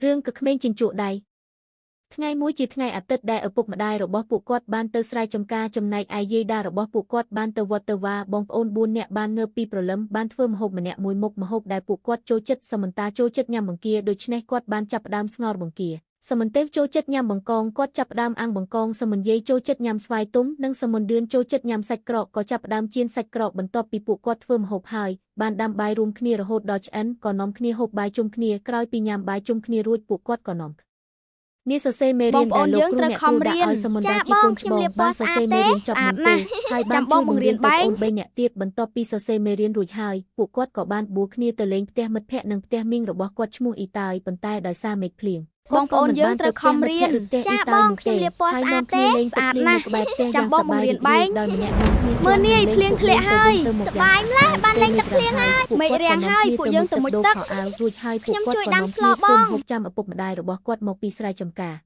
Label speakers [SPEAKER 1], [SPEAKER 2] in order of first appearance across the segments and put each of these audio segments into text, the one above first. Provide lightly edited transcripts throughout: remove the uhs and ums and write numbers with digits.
[SPEAKER 1] រឿងក៏ក្មេងជញ្ជក់ដៃថ្ងៃមួយជាថ្ងៃអាទិត្យដែលឪពុកម្ដាយរបស់ពួកគាត់បានទៅស្រែចម្ការចំណែកឯយាយដារបស់ពួកគាត់បានទៅវត្តទៅវាបងប្អូន4នាក់បានងើបពីព្រលឹមបានធ្វើម្ហូបម្នាក់មួយមុខម្ហូបដែលពួកគាត់ចូលចិត្តសមន្តាចូលចិត្តញ៉ាំបង្គាដូច្នេះគាត់បានចាប់ផ្ដើមស្ងោរបង្គាសមន្ទេវចូលចិត្តញ៉ាំបង្កងគាត់ចាប់ផ្ដើមអាំងបង្កងសមន្យាយចូលចិត្តញ៉ាំស្វាយទុំនិងសមន្ទឿនចូលចិត្តញ៉ាំសាច់ក្រកក៏ចាប់ផ្ដើមចៀនសាច់ក្រកបន្ទាប់ពីពួកគាត់ធ្វើម្ហូបហើយបានដាំបាយរួមគ្នារហូតដល់ឆ្អិនក៏នាំគ្នាហូបបាយជុំគ្នាក្រោយពីញ៉ាំបាយជុំគ្នារួចពួកគាត់ក៏នាំនេះសរសេរមេរៀនដែលលោកគ្រូអ្នកគ្រូដាក់ឲ្យសមន្តាជាកូនច្បងបានសរសេរមេរៀនចប់មែនទេហើយបានជួយបង្រៀនបងប្អូន3នាក់ទៀតបន្ទាប់ពីសរសេរមេរៀនរួចហើយពួកគាត់ក៏បានបួគ្នាទៅលេងផ្ទះមិត្តភ័ក្តិនិងផ្ទះមីងរបស់គាត់ឈ្មោះអ៊ីតាយប៉ុន្តែដោយសារមេឃភ្លៀងបងប្អូនយើងត្រូវខំរៀនចាបងខ្ញុំលាបពណ៌ស្អាតទេស្អាតណាស់ចាំបងបង្រៀនបែងមើលនាយភ្លៀងធ្លាក់ហើយសប្បាយម្ល៉េះបានលេងទឹកភ្លៀងហើយមេឃរាំងហើយពួកយើងទៅមុជទឹកខ្ញុំជួយដាំស្លបងចាំឪពុកម្ដាយរបស់គាត់មកពីស្រែចម្ការ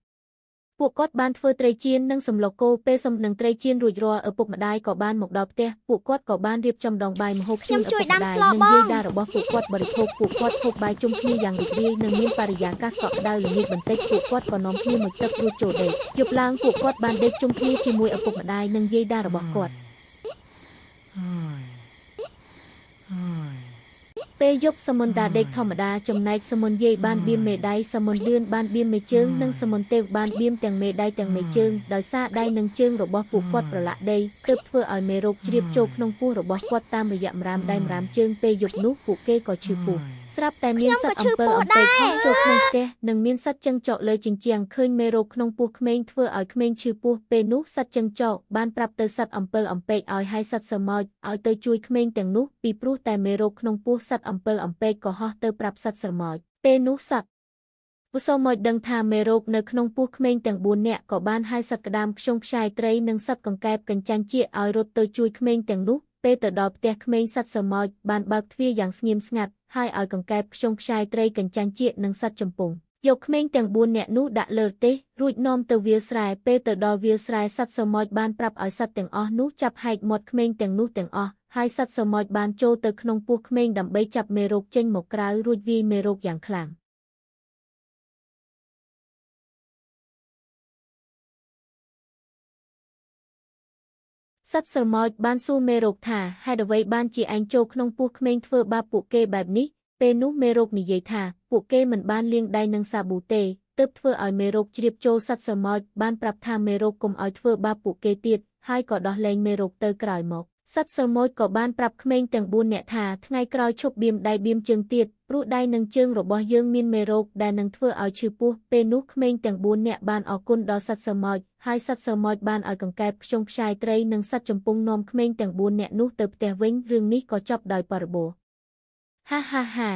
[SPEAKER 1] ពួកគាត់បានធ្វើត្រីចៀននិងសម្លគោពេលសំនឹងត្រីចៀនរួចរាល់ឪពុកម្ដាយក៏បានមកដល់ផ្ទះពួកគាត់ក៏បានរៀបចំដងបាយម្ហូបជូនឪពុកម្ដាយនិងយាយដារបស់ពួកគាត់បរិភោគពួកគាត់ហូបបាយជុំគ្នាយ៉ាងរីករាយនិងមានបរិយាកាសកក់ក្ដៅល្ងាចបន្តិចពួកគាត់ក៏នាំគ្នាមកទឹករួចចូលដេកយប់ឡើងពួកគាត់បានដេកជុំគ្នាជាមួយឪពុកម្ដាយនិងយាយដារបស់គាត់ពេលយប់សមន្តាដេកធម្មតាចំណែកសមន្យាយបានបៀមមេដៃសមន្ទឿនបានបៀមមេជើងនិងសមន្ទេវបានបៀមទាំងមេដៃទាំងមេជើងដោយសារដៃនិងជើងរបស់ពួកគាត់ប្រឡាក់ដីទើបធ្វើឲ្យមេរោគជ្រាបចូលក្នុងពោះរបស់គាត់តាមរយៈម្រាមដៃម្រាមជើងពេលយប់នោះពួកគេក៏ឈឺពោះស្រាប់តែមានសត្វអំពិលអំពែកហោះចូលក្នុងផ្ទះនិងមានសត្វចឹងចក់លើជញ្ជាំងឃើញមេរោគក្នុងពោះក្មេងធ្វើឲ្យក្មេងឈឺពោះពេលនោះសត្វចឹងចក់បានប្រាប់ទៅសត្វអំពិលអំពែកឲ្យហើយសត្វសម៉ោចឲ្យទៅជួយក្មេងទាំងនោះពីព្រោះតែមេរោគក្នុងពោះសត្វអំពិលអំពែកក៏ហោះទៅប្រាប់សត្វសម៉ោចពេលនោះសត្វវសម៉ោចដឹងថាមេរោគនៅក្នុងពោះក្មេងទាំង4នាក់ក៏បានហៅសត្វក្តាមខ្យងខ្ចាយត្រីនិងសត្វកង្កែបកញ្ចាញ់ជាឲ្យរត់ទៅជួយក្មេងទាំងនោះពេលទៅដល់ផ្ទះក្មេងសត្វសម៉ោចបានបើកទ្វារយ៉ាងស្ងៀមស្ងាត់ហើយឲ្យកង្កែបខ្យងខ្ចាយត្រីកញ្ចាញ់ជានិងសត្វចំពងយកក្មេងទាំង4នាក់នោះដាក់លើទេរួចនាំទៅវាលស្រែពេលទៅដល់វាលស្រែសត្វសម៉ោចបានប្រាប់ឲ្យសត្វទាំងអស់នោះចាប់ហែកមាត់ក្មេងទាំងនោះទាំងអស់ហើយសត្វសម៉ោចបានចូលទៅក្នុងពោះក្មេងដើម្បីចាប់មេរោគចេញមកក្រៅរួចវាយមេរោគយ៉ាងខ្លាំងសត្វសម៉ោចបានសួរមេរោគថាហេតុអ្វីបានជាឯងចូលក្នុងពោះក្មេងធ្វើបាបពួកគេបែបនេះពេលនោះមេរោគនិយាយថាពួកគេមិនបានលាងដៃនឹងសាប៊ូទេទើបធ្វើឲ្យមេរោគជ្រាបចូលសត្វសម៉ោចបានប្រាប់ថាមេរោគកុំឲ្យធ្វើបាបពួកគេទៀតហើយក៏ដោះលែងមេរោគទៅក្រោយមកសត្វសម៉ោចក៏បានប្រាប់ក្មេងទាំង4នាក់ថាថ្ងៃក្រោយឈប់បៀមដៃបៀមជើងទៀតព្រោះដៃនិងជើងរបស់យើងមានមេរោគដែលនឹងធ្វើឲ្យឈឺពោះពេលនោះក្មេងទាំង4នាក់បានអរគុណដល់សត្វសម៉ោចហើយសត្វសម៉ោចបានឲ្យកង្កែបខ្យងខ្ចាយត្រីនិងសត្វចំពងនាំក្មេងទាំង4នាក់នោះទៅផ្ទះវិញរឿងនេះក៏ចប់ដោយបរិបូរណ៍ហា